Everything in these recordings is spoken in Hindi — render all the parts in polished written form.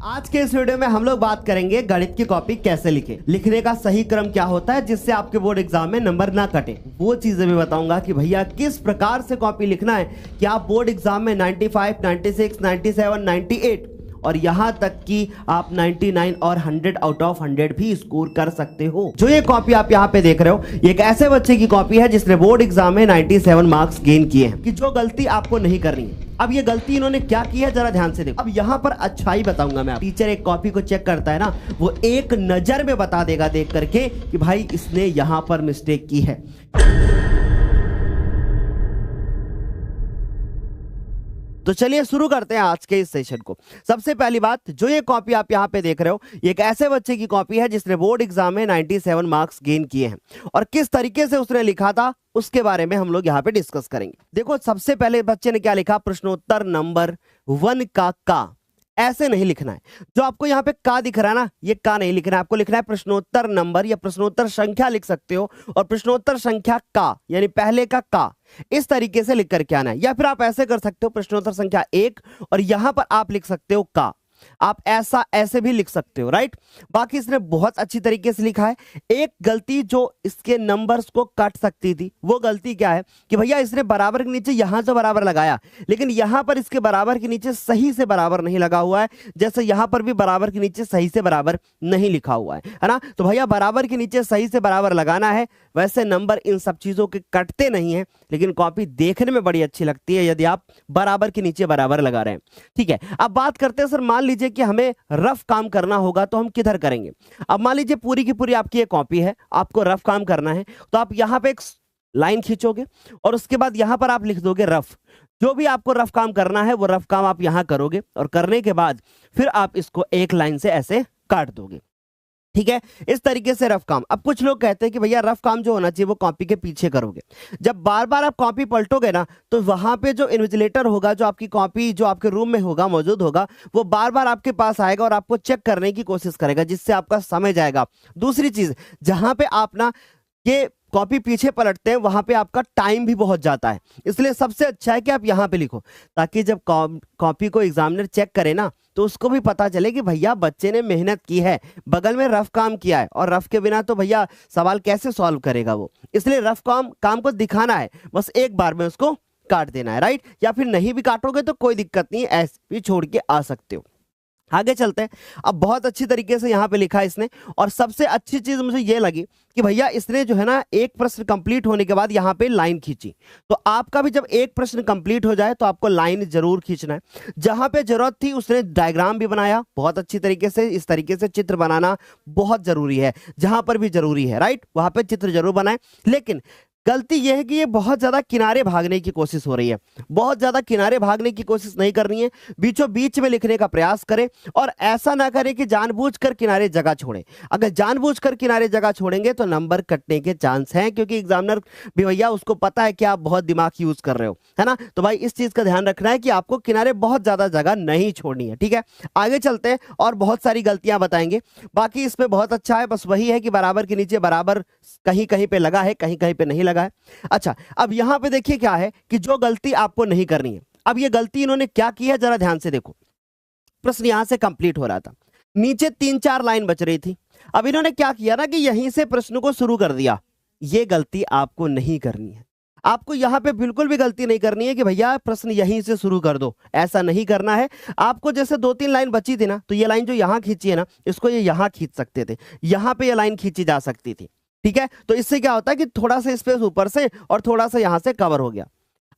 आज के इस वीडियो में हम लोग बात करेंगे गणित की कॉपी कैसे लिखें, लिखने का सही क्रम क्या होता है जिससे आपके बोर्ड एग्जाम में नंबर ना कटे। वो चीजें भी बताऊंगा कि भैया किस प्रकार से कॉपी लिखना है कि आप बोर्ड एग्जाम में 95, 96, 97, 98 और यहां तक कि आप 99 और 100 आउट ऑफ 100 भी स्कोर कर सकते हो। जो ये कॉपी आप यहां पे देख रहे हो, ये एक ऐसे बच्चे की कॉपी है जिसने बोर्ड एग्जाम में 97 मार्क्स गेन किए हैं। कि जो गलती आपको नहीं करनी है। अब ये गलती इन्होंने क्या की है जरा ध्यान से देखो। अब यहां पर अच्छाई बताऊंगा मैं। टीचर एक कॉपी को चेक करता है ना, वो एक नजर में बता देगा देख करके कि भाई इसने यहां पर मिस्टेक की है। तो चलिए शुरू करते हैं आज के इस सेशन को। सबसे पहली बात, जो ये कॉपी आप यहाँ पे देख रहे हो, ये एक ऐसे बच्चे की कॉपी है जिसने बोर्ड एग्जाम में 97 मार्क्स गेन किए हैं और किस तरीके से उसने लिखा था उसके बारे में हम लोग यहाँ पे डिस्कस करेंगे। देखो, सबसे पहले बच्चे ने क्या लिखा, प्रश्नोत्तर नंबर 1 का ऐसे नहीं लिखना है। जो आपको यहाँ पे का दिख रहा है ना, ये का नहीं लिखना है, आपको लिखना है प्रश्नोत्तर नंबर या प्रश्नोत्तर संख्या लिख सकते हो, और प्रश्नोत्तर संख्या का यानी पहले का इस तरीके से लिख करके आना है। या फिर आप ऐसे कर सकते हो, प्रश्नोत्तर संख्या 1 और यहां पर आप लिख सकते हो का। आप ऐसे भी लिख सकते हो, राइट। बाकी इसने बहुत अच्छी तरीके से लिखा है। एक गलती जो इसके नंबर्स को काट सकती थी, वो गलती क्या है कि भैया इसने बराबर के नीचे यहां तो बराबर लगाया, लेकिन यहां पर इसके बराबर के नीचे सही से बराबर नहीं लगा हुआ है। जैसे यहां पर भी बराबर के नीचे सही से बराबर नहीं लिखा हुआ है ना। तो भैया बराबर के नीचे सही से बराबर लगाना है। वैसे नंबर इन सब चीजों के कटते नहीं है, लेकिन कॉपी देखने में बड़ी अच्छी लगती है यदि आप बराबर के नीचे बराबर लगा रहे हैं। ठीक है, अब बात करते हैं सर, मान लीजिए कि हमें रफ काम करना होगा तो हम किधर करेंगे। अब मान लीजिए पूरी की पूरी आपकी ये कॉपी है, आपको रफ काम करना है, तो आप यहां पे एक लाइन खींचोगे और उसके बाद यहां पर आप लिख दोगे रफ। जो भी आपको रफ काम करना है वो रफ काम आप यहां करोगे और करने के बाद फिर आप इसको एक लाइन से ऐसे काट दोगे। ठीक है, इस तरीके से रफ काम। अब कुछ लोग कहते हैं कि भैया रफ काम जो होना चाहिए वो कॉपी के पीछे करोगे। जब बार बार आप कॉपी पलटोगे ना, तो वहां पे जो इन्विजिलेटर होगा, जो आपकी कॉपी जो आपके रूम में होगा, मौजूद होगा, वो बार बार आपके पास आएगा और आपको चेक करने की कोशिश करेगा, जिससे आपका समय जाएगा। दूसरी चीज, जहां पे आप ना ये कॉपी पीछे पलटते हैं वहां पे आपका टाइम भी बहुत जाता है। इसलिए सबसे अच्छा है कि आप यहां पे लिखो, ताकि जब कॉपी को एग्जामिनर चेक करे ना, तो उसको भी पता चले कि भैया बच्चे ने मेहनत की है, बगल में रफ काम किया है। और रफ के बिना तो भैया सवाल कैसे सॉल्व करेगा वो। इसलिए रफ काम को दिखाना है, बस एक बार में उसको काट देना है, राइट। या फिर नहीं भी काटोगे तो कोई दिक्कत नहीं है, ऐसे भी छोड़ के आ सकते हो। आगे चलते हैं। अब बहुत अच्छी तरीके से यहाँ पे लिखा है इसने, और सबसे अच्छी चीज मुझे ये लगी कि भैया इसने जो है ना, एक प्रश्न कंप्लीट होने के बाद यहाँ पे लाइन खींची। तो आपका भी जब एक प्रश्न कंप्लीट हो जाए तो आपको लाइन जरूर खींचना है। जहां पे जरूरत थी उसने डायग्राम भी बनाया बहुत अच्छी तरीके से। इस तरीके से चित्र बनाना बहुत जरूरी है, जहां पर भी जरूरी है, राइट, वहां पे चित्र जरूर बनाए। लेकिन गलती यह है कि ये बहुत ज्यादा किनारे भागने की कोशिश हो रही है। बहुत ज्यादा किनारे भागने की कोशिश नहीं करनी है, बीचों बीच में लिखने का प्रयास करें। और ऐसा ना करें कि जानबूझकर किनारे जगह छोड़ें। अगर जानबूझकर किनारे जगह छोड़ेंगे तो नंबर कटने के चांस हैं, क्योंकि एग्जामिनर भी भैया उसको पता है कि आप बहुत दिमाग यूज कर रहे हो, है ना। तो भाई इस चीज का ध्यान रखना है कि आपको किनारे बहुत ज्यादा जगह नहीं छोड़नी है। ठीक है, आगे चलते हैं और बहुत सारी गलतियां बताएंगे। बाकी इसमें बहुत अच्छा है, बस वही है कि बराबर के नीचे बराबर कहीं कहीं पे लगा है, कहीं कहीं पे नहीं लगा है। अच्छा, अब यहां पे देखिए क्या है कि जो गलती आपको नहीं करनी है। अब ये गलती इन्होंने क्या की है जरा ध्यान से देखो। प्रश्न यहां से कंप्लीट हो रहा था, नीचे 3-4 लाइन बच रही थी। अब इन्होंने क्या किया ना कि यहीं से प्रश्न को शुरू कर दिया। ये गलती आपको नहीं करनी है। आपको यहां पे बिल्कुल भी गलती नहीं करनी है कि भैया प्रश्न यहीं से शुरू कर दो, ऐसा नहीं करना है। आपको जैसे 2-3 लाइन बची थी ना, तो ये लाइन जो यहां खींची है ना, इसको ये यहां खींच सकते थे, यहां पे ये लाइन खींची जा सकती थी। ठीक है, तो इससे क्या होता है कि थोड़ा सा स्पेस ऊपर से और थोड़ा सा यहां से कवर हो गया।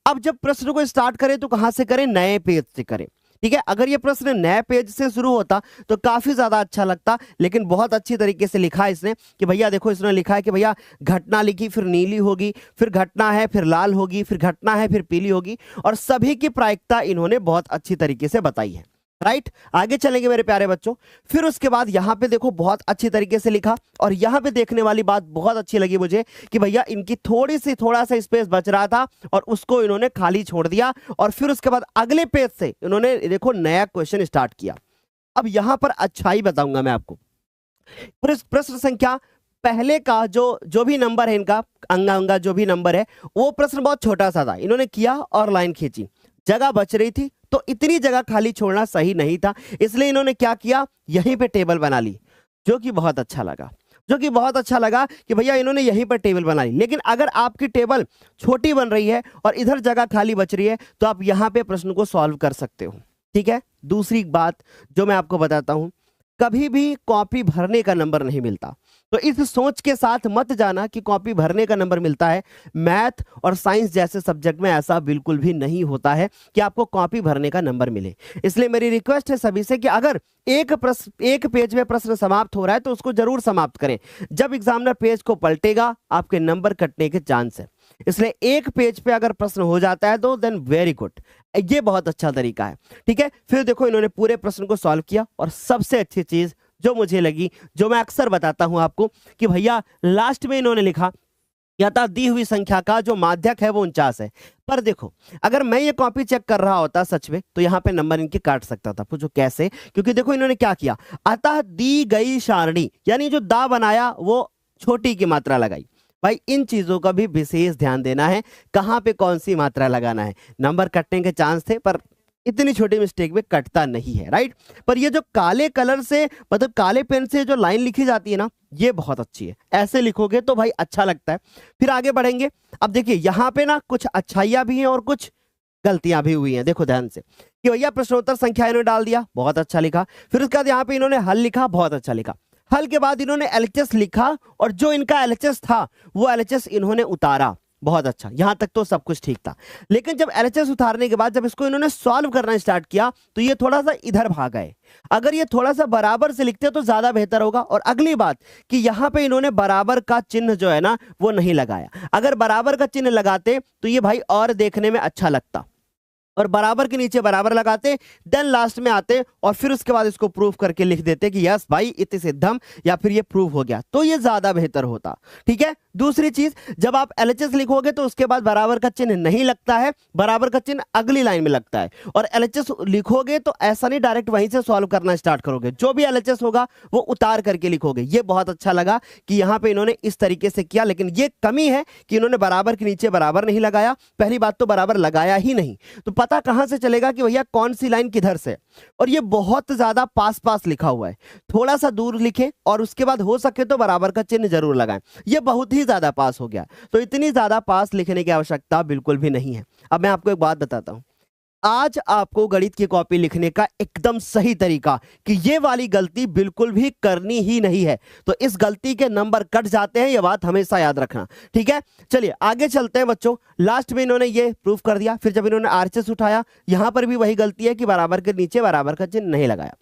अब जब प्रश्न को स्टार्ट करें तो कहां से करें, नए पेज से करें। ठीक है, अगर ये प्रश्न नए पेज से शुरू होता तो काफी ज्यादा अच्छा लगता, लेकिन बहुत अच्छी तरीके से लिखा है इसने कि भैया देखो, इसने लिखा है कि भैया घटना लिखी, फिर नीली होगी, फिर घटना है, फिर लाल होगी, फिर घटना है, फिर पीली होगी, और सभी की प्रायिकता इन्होंने बहुत अच्छी तरीके से बताई है, राइट। आगे चलेंगे मेरे प्यारे बच्चों। फिर उसके बाद यहां पे देखो बहुत अच्छी तरीके से लिखा, और यहां पे देखने वाली बात बहुत अच्छी लगी मुझे कि भैया इनकी थोड़ा सा स्पेस बच रहा था और उसको इन्होंने खाली छोड़ दिया, और फिर उसके बाद अगले पेज से इन्होंने देखो नया क्वेश्चन स्टार्ट किया। अब यहां पर अच्छाई बताऊंगा मैं आपको। प्रश्न संख्या पहले का जो भी नंबर है, इनका अंगा जो भी नंबर है, वो प्रश्न बहुत छोटा सा था। इन्होंने किया और लाइन खींची, जगह बच रही थी तो इतनी जगह खाली छोड़ना सही नहीं था, इसलिए इन्होंने क्या किया, यहीं पे टेबल बना ली, जो कि बहुत अच्छा लगा, जो कि बहुत अच्छा लगा कि भैया इन्होंने यहीं पर टेबल बना ली। लेकिन अगर आपकी टेबल छोटी बन रही है और इधर जगह खाली बच रही है तो आप यहाँ पे प्रश्न को सॉल्व कर सकते हो, ठीक है। दूसरी बात जो मैं आपको बताता हूं, कभी भी कॉपी भरने का नंबर नहीं मिलता, तो इस सोच के साथ मत जाना कि कॉपी भरने का नंबर मिलता है। मैथ और साइंस जैसे सब्जेक्ट में ऐसा बिल्कुल भी नहीं होता है कि आपको कॉपी भरने का नंबर मिले। इसलिए मेरी रिक्वेस्ट है सभी से कि अगर एक पेज में प्रश्न समाप्त हो रहा है तो उसको जरूर समाप्त करें। जब एग्जामिनर पेज को पलटेगा आपके नंबर कटने के चांस है, इसलिए एक पेज पे अगर प्रश्न हो जाता है तो देन वेरी गुड, ये बहुत अच्छा तरीका है, ठीक है। फिर देखो इन्होंने पूरे प्रश्न को सॉल्व किया और सबसे अच्छी चीज जो मुझे लगी, जो मैं अक्सर बताता हूं आपको, कि भैया लास्ट में इन्होंने लिखा यथा दी हुई संख्या का जो माध्यक है वो 49 है। पर देखो अगर मैं ये कॉपी चेक कर रहा होता सच में तो यहाँ पे नंबर इनके काट सकता था। पूछो कैसे? क्योंकि देखो इन्होंने क्या किया, अतः दी गई सारणी, यानी जो दा बनाया वो छोटी की मात्रा लगाई। भाई इन चीजों का भी विशेष ध्यान देना है, कहां पे कौन सी मात्रा लगाना है। नंबर कटने के चांस थे पर इतनी छोटी मिस्टेक में कटता नहीं है, राइट। पर ये जो काले कलर से मतलब काले पेन से जो लाइन लिखी जाती है ना, ये बहुत अच्छी है, ऐसे लिखोगे तो भाई अच्छा लगता है। फिर आगे बढ़ेंगे। अब देखिए यहाँ पे ना कुछ अच्छाइयां भी हैं और कुछ गलतियां भी हुई हैं। देखो ध्यान से कि भैया प्रश्नोत्तर संख्या इन्होंने डाल दिया, बहुत अच्छा लिखा। फिर उसके बाद यहाँ पे इन्होंने हल लिखा, बहुत अच्छा लिखा। हल के बाद इन्होंने एलएचएस लिखा और जो इनका एलएचएस था वो एलएचएस इन्होंने उतारा, बहुत अच्छा, यहां तक तो सब कुछ ठीक था। लेकिन जब एलएचएस उतारने के बाद जब इसको इन्होंने सॉल्व करना स्टार्ट किया तो ये थोड़ा सा इधर भाग गए। अगर ये थोड़ा सा बराबर से लिखते तो ज्यादा बेहतर होगा। और अगली बात कि यहां पे इन्होंने बराबर का चिन्ह जो है ना वो नहीं लगाया। अगर बराबर का चिन्ह लगाते तो ये भाई और देखने में अच्छा लगता, और बराबर के नीचे बराबर लगाते, देन लास्ट में आते और फिर उसके बाद इसको प्रूफ करके लिख देते कि यस भाई इति सिद्धम, या फिर ये प्रूफ हो गया, तो ये ज्यादा बेहतर होता, ठीक है। दूसरी चीज, जब आप एलएचएस लिखोगे तो उसके बाद बराबर का चिन्ह नहीं लगता है, बराबर का चिन्ह अगली लाइन में लगता है। और एलएचएस लिखोगे तो ऐसा नहीं डायरेक्ट वहीं से सॉल्व करना स्टार्ट करोगे, जो भी एलएचएस होगा वो उतार करके लिखोगे। ये बहुत अच्छा लगा कि यहाँ पे इन्होंने इस तरीके से किया। लेकिन ये कमी है कि इन्होंने बराबर के नीचे बराबर नहीं लगाया। पहली बात तो बराबर लगाया ही नहीं, तो पता कहां से चलेगा कि भैया कौन सी लाइन किधर से। और ये बहुत ज्यादा पास पास लिखा हुआ है, थोड़ा सा दूर लिखे और उसके बाद हो सके तो बराबर का चिन्ह जरूर लगाएं। ये बहुत ही ज्यादा पास हो गया, तो इतनी ज्यादा पास लिखने की आवश्यकता बिल्कुल भी नहीं है। अब मैं आपको एक बात बताता हूं, आज आपको गणित की कॉपी लिखने का एकदम सही तरीका कि ये वाली गलती बिल्कुल भी करनी ही नहीं है, तो इस गलती के नंबर कट जाते हैं, ये बात हमेशा याद रखना, ठीक है। चलिए आगे चलते हैं बच्चों। लास्ट में इन्होंने ये प्रूफ कर दिया। फिर जब इन्होंने आरएचएस उठाया, यहां पर भी वही गलती है कि बराबर के नीचे बराबर का चिन्ह नहीं लगाया।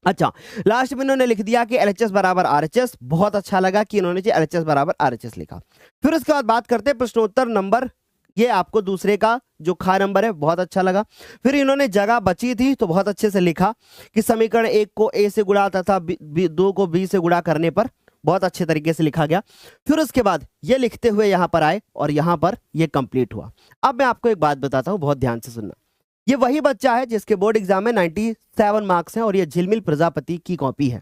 अच्छा, लास्ट में इन्होंने लिख दिया कि एलएचएस बराबर आरएचएस, बहुत अच्छा लगा कि इन्होंने एलएचएस बराबर आरएचएस लिखा। फिर उसके बाद बात करते हैं प्रश्नोत्तर नंबर, ये आपको दूसरे का जो खा नंबर है, बहुत अच्छा लगा। फिर इन्होंने जगह बची थी तो बहुत अच्छे से लिखा कि समीकरण 1 को ए से गुणा तथा 2 को बी से गुणा करने पर, बहुत अच्छे तरीके से लिखा गया। फिर उसके बाद ये लिखते हुए यहां पर आए और यहां पर ये कंप्लीट हुआ। अब मैं आपको एक बात बताता हूं, बहुत ध्यान से सुनना। ये वही बच्चा है जिसके बोर्ड एग्जाम में 97 मार्क्स हैं और ये झिलमिल प्रजापति की कॉपी है।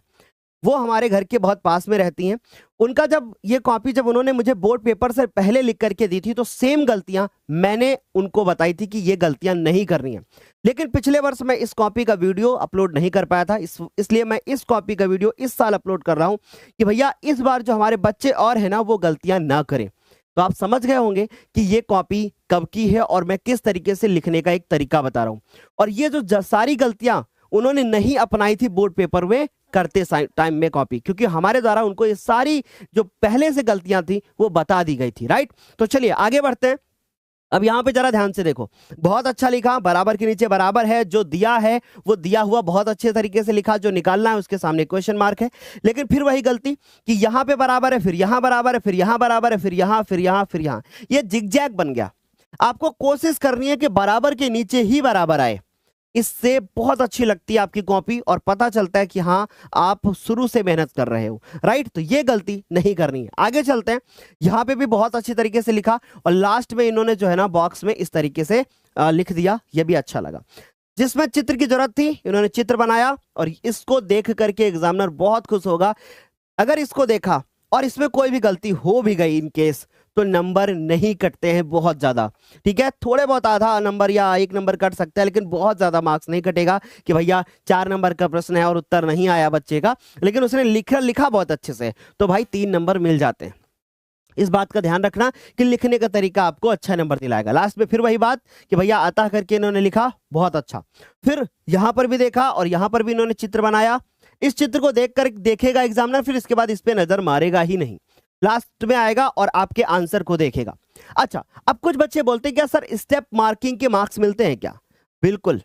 वो हमारे घर के बहुत पास में रहती हैं। उनका जब ये कॉपी जब उन्होंने मुझे बोर्ड पेपर से पहले लिख करके दी थी तो सेम गलतियां मैंने उनको बताई थी कि ये गलतियां नहीं करनी है। लेकिन पिछले वर्ष मैं इस कॉपी का वीडियो अपलोड नहीं कर पाया था, इसलिए मैं इस कॉपी का वीडियो इस साल अपलोड कर रहा हूं कि भैया इस बार जो हमारे बच्चे और है ना वो गलतियां ना करें। तो आप समझ गए होंगे कि ये कॉपी कब की है और मैं किस तरीके से लिखने का एक तरीका बता रहा हूं। और ये जो सारी गलतियां उन्होंने नहीं अपनाई थी बोर्ड पेपर में करते टाइम में कॉपी, क्योंकि हमारे द्वारा उनको ये सारी जो पहले से गलतियां थी वो बता दी गई थी, राइट। तो चलिए आगे बढ़ते हैं। अब यहां पे जरा ध्यान से देखो, बहुत अच्छा लिखा, बराबर के नीचे बराबर है, जो दिया है वो दिया हुआ बहुत अच्छे तरीके से लिखा, जो निकालना है उसके सामने क्वेश्चन मार्क है। लेकिन फिर वही गलती कि यहां पे बराबर है, फिर यहां बराबर है, फिर यहां बराबर है, फिर यहां, फिर यहां, फिर यहां, ये जिगजैग बन गया। आपको कोशिश करनी है कि बराबर के नीचे ही बराबर आए, इससे बहुत अच्छी लगती है आपकी कॉपी और पता चलता है कि हाँ आप शुरू से मेहनत कर रहे हो, राइट। तो ये गलती नहीं करनी है। आगे चलते हैं। यहाँ पे भी बहुत अच्छी तरीके से लिखा और लास्ट में इन्होंने जो है ना बॉक्स में इस तरीके से लिख दिया, ये भी अच्छा लगा। जिसमें चित्र की जरूरत थी इन्होंने चित्र बनाया और इसको देख करके एग्जामिनर बहुत खुश होगा। अगर इसको देखा और इसमें कोई भी गलती हो भी गई इन केस, तो नंबर नहीं कटते हैं बहुत ज्यादा। ठीक है, थोड़े बहुत आधा नंबर या 1 नंबर कट सकता है, लेकिन बहुत ज्यादा मार्क्स नहीं कटेगा कि भैया 4 नंबर का प्रश्न है और उत्तर नहीं आया बच्चे का, लेकिन उसने लिखा बहुत अच्छे से, तो भाई 3 नंबर मिल जाते हैं। इस बात का ध्यान रखना कि लिखने का तरीका आपको अच्छा नंबर दिलाएगा। लास्ट में फिर वही बात कि भैया अतः करके इन्होंने लिखा, बहुत अच्छा। फिर यहां पर भी देखा और यहां पर भी इन्होंने चित्र बनाया। इस चित्र को देखकर देखेगा एग्जामिनर, फिर इसके बाद इस पे नजर मारेगा ही नहीं, लास्ट में आएगा और आपके आंसर को देखेगा। अच्छा, अब कुछ बच्चे बोलते हैं क्या सर स्टेप मार्किंग के मार्क्स मिलते हैं क्या? बिल्कुल,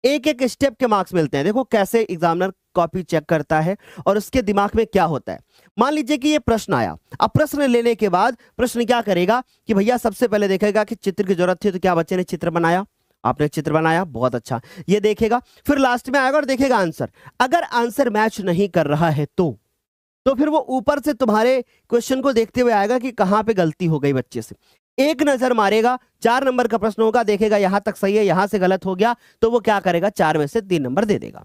एक एक स्टेप के मार्क्स मिलते हैं। देखो कैसे एग्जामिनर कॉपी चेक करता है और उसके दिमाग में क्या होता है। मान लीजिए कि ये प्रश्न आया, अब प्रश्न लेने के बाद प्रश्न क्या करेगा कि भैया सबसे पहले देखेगा कि चित्र की जरूरत थी तो क्या बच्चे ने चित्र बनाया, आपने चित्र बनाया, बहुत अच्छा, ये देखेगा। फिर लास्ट में आएगा और देखेगा आंसर। अगर आंसर मैच नहीं कर रहा है तो फिर वो ऊपर से तुम्हारे क्वेश्चन को देखते हुए आएगा कि कहां पे गलती हो गई बच्चे से। एक नजर मारेगा, 4 नंबर का प्रश्न होगा, देखेगा यहां तक सही है, यहां से गलत हो गया, तो वो क्या करेगा, 4 में से 3 नंबर दे देगा।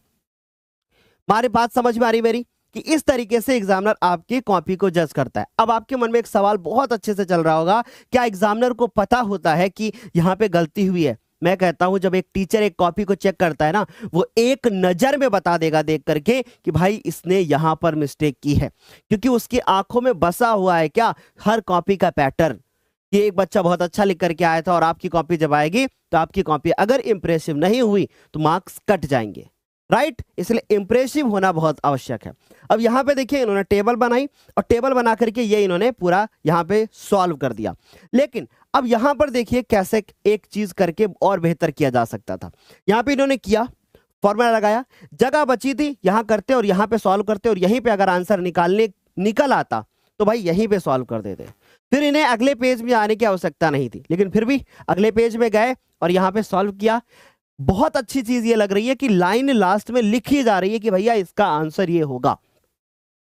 हमारी बात समझ में आ रही मेरी कि इस तरीके से एग्जामिनर आपकी कॉपी को जज करता है। अब आपके मन में एक सवाल बहुत अच्छे से चल रहा होगा, क्या एग्जामिनर को पता होता है कि यहां पे गलती हुई है? मैं कहता हूं जब एक टीचर एक कॉपी को चेक करता है ना, वो एक नजर में बता देगा देख करके कि भाई इसने यहां पर मिस्टेक की है, क्योंकि उसकी आंखों में बसा हुआ है क्या, हर कॉपी का पैटर्न। ये एक बच्चा बहुत अच्छा लिख करके आया था और आपकी कॉपी जब आएगी तो आपकी कॉपी अगर इंप्रेसिव नहीं हुई तो मार्क्स कट जाएंगे, राइट? इसलिए इंप्रेसिव होना बहुत आवश्यक है। अब यहाँ पे देखिए इन्होंने टेबल बनाई और टेबल बना करके ये इन्होंने पूरा यहाँ पे सॉल्व कर दिया। लेकिन अब यहाँ पर देखिए कैसे एक चीज करके और बेहतर किया जा सकता था। यहाँ पे इन्होंने किया, फॉर्मूला लगाया, जगह बची थी यहाँ करते और यहाँ पे सॉल्व करते, और यहीं पे अगर आंसर निकल आता तो भाई यहीं पे सॉल्व कर देते। फिर इन्हें अगले पेज में आने की आवश्यकता नहीं थी, लेकिन फिर भी अगले पेज में गए और यहाँ पे सॉल्व किया। बहुत अच्छी चीज ये लग रही है कि लाइन लास्ट में लिखी जा रही है कि भैया इसका आंसर ये होगा,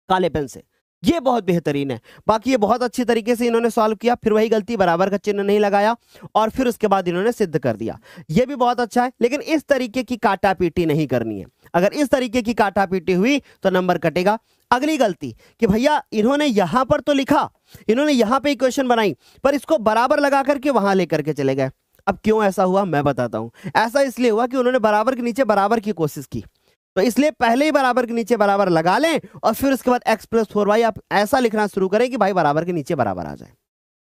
काले पेन से। ये बहुत बेहतरीन है। बाकी ये बहुत अच्छी तरीके से इन्होंने सॉल्व किया, फिर वही गलती, बराबर का चिन्ह नहीं लगाया और फिर उसके बाद इन्होंने सिद्ध कर दिया। ये भी बहुत अच्छा है, लेकिन इस तरीके की काटा पीटी नहीं करनी है। अगर इस तरीके की काटा पीटी हुई तो नंबर कटेगा। अगली गलती कि भैया इन्होंने यहां पर तो लिखा, इन्होंने यहां पे इक्वेशन बनाई, पर इसको बराबर लगा करके वहां लेकर के चले गए। अब क्यों ऐसा हुआ मैं बताता हूं। ऐसा इसलिए हुआ कि उन्होंने बराबर के नीचे बराबर की कोशिश की, तो इसलिए पहले ही बराबर के नीचे बराबर लगा लें और फिर उसके बाद x+4y आप ऐसा लिखना शुरू करें कि भाई बराबर के नीचे बराबर आ जाए।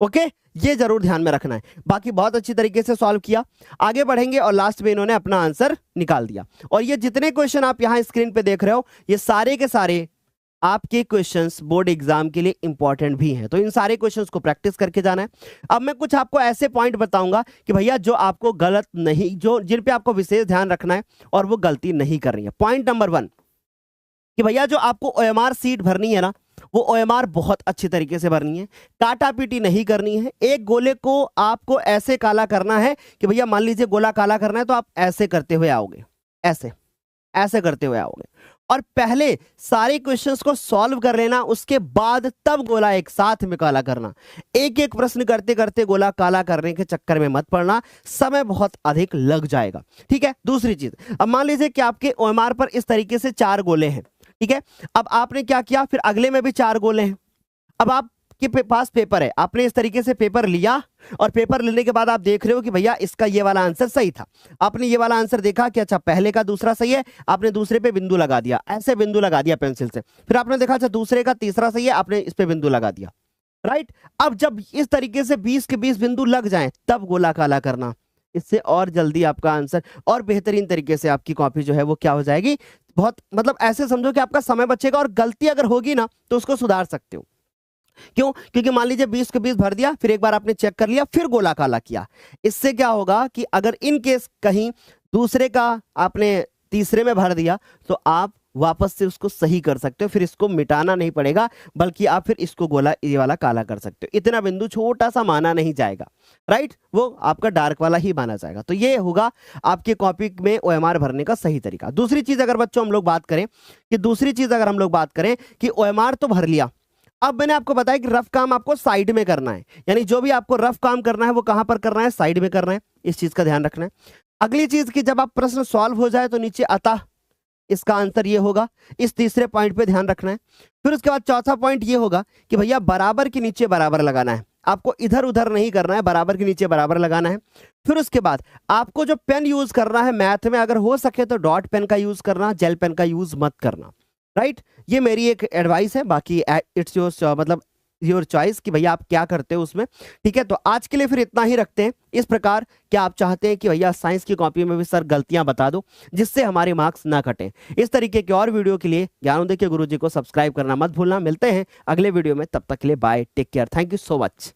ओके, ये जरूर ध्यान में रखना है। बाकी बहुत अच्छी तरीके से सॉल्व किया, आगे बढ़ेंगे और लास्ट में इन्होंने अपना आंसर निकाल दिया। और ये जितने क्वेश्चन आप यहां स्क्रीन पे देख रहे हो, ये सारे के सारे आपके क्वेश्चंस बोर्ड एग्जाम के लिए इंपॉर्टेंट भी हैं, तो इन सारे क्वेश्चंस को प्रैक्टिस करके जाना है। अब मैं कुछ आपको ऐसे पॉइंट बताऊंगा कि भैया जो आपको गलत नहीं, जो जिन पे आपको विशेष ध्यान रखना है और वो गलती नहीं करनी है। पॉइंट नंबर 1 कि भैया जो आपको OMR सीट भरनी है ना, वो OMR बहुत अच्छी तरीके से भरनी है, काटा पीटी नहीं करनी है। एक गोले को आपको ऐसे काला करना है कि भैया मान लीजिए गोला काला करना है तो आप ऐसे करते हुए आओगे, ऐसे करते हुए आओगे और पहले सारे क्वेश्चंस को सॉल्व कर लेना, उसके बाद तब गोला एक साथ में काला करना। एक एक प्रश्न करते करते गोला काला करने के चक्कर में मत पड़ना, समय बहुत अधिक लग जाएगा। ठीक है, दूसरी चीज, अब मान लीजिए कि आपके OMR पर इस तरीके से 4 गोले हैं, ठीक है। अब आपने क्या किया, फिर अगले में भी 4 गोले हैं। अब आपके पास पेपर है, आपने इस तरीके से पेपर लिया और पेपर लेने के बाद आप देख रहे हो कि भैया इसका ये वाला आंसर सही था। आपने ये वाला आंसर देखा कि अच्छा पहले का दूसरा सही है, आपने दूसरे पे बिंदु लगा दिया, ऐसे बिंदु लगा दिया पेंसिल से। फिर आपने देखा अच्छा दूसरे का तीसरा सही है, आपने इस पे बिंदु लगा दिया, राइट। अब जब इस तरीके से 20 के 20 बिंदु लग जाएं तब गोला काला करना, इससे और जल्दी आपका आंसर और बेहतरीन तरीके से आपकी कॉपी जो है वो क्या हो जाएगी, बहुत मतलब ऐसे समझो कि आपका समय बचेगा और गलती अगर होगी ना तो उसको सुधार सकते हो। क्यों? क्योंकि मान लीजिए 20 के 20 भर दिया, फिर एक बार आपने चेक कर लिया, फिर गोला काला किया। इससे क्या होगा कि अगर इन केस कहीं दूसरे का आपने तीसरे में भर दिया तो आप वापस से उसको सही कर सकते हो, फिर इसको मिटाना नहीं पड़ेगा, बल्कि आप फिर इसको गोला ये वाला काला कर सकते हो। इतना बिंदु छोटा सा माना नहीं जाएगा, राइट, वो आपका डार्क वाला ही माना जाएगा। तो ये होगा आपके कॉपी में OMR भरने का सही तरीका। दूसरी चीज अगर बच्चों हम लोग बात करें कि OMR तो भर लिया, अब मैंने आपको बताया कि रफ काम आपको साइड में करना है, यानी जो भी आपको रफ काम करना है वो कहां पर करना है, साइड में करना है। इस चीज का ध्यान रखना है। अगली चीज कि जब आप प्रश्न सॉल्व हो जाए तो नीचे अतः इसका आंसर ये होगा, इस तीसरे पॉइंट पे ध्यान रखना है। फिर उसके बाद चौथा पॉइंट ये होगा कि भैया बराबर के नीचे बराबर लगाना है। आपको इधर उधर नहीं करना है, बराबर के नीचे बराबर लगाना है। फिर उसके बाद आपको जो पेन यूज करना है मैथ में, अगर हो सके तो डॉट पेन का यूज करना, जेल पेन का यूज मत करना, राइट। ये मेरी एक एडवाइस है, बाकी इट्स योर मतलब योर चॉइस कि भैया आप क्या करते हो उसमें, ठीक है। तो आज के लिए फिर इतना ही रखते हैं। इस प्रकार क्या आप चाहते हैं कि भैया साइंस की कॉपी में भी सर गलतियां बता दो जिससे हमारे मार्क्स ना कटें? इस तरीके के और वीडियो के लिए ज्ञानोदय के गुरुजी को सब्सक्राइब करना मत भूलना। मिलते हैं अगले वीडियो में, तब तक के लिए bye, take care, thank you so much.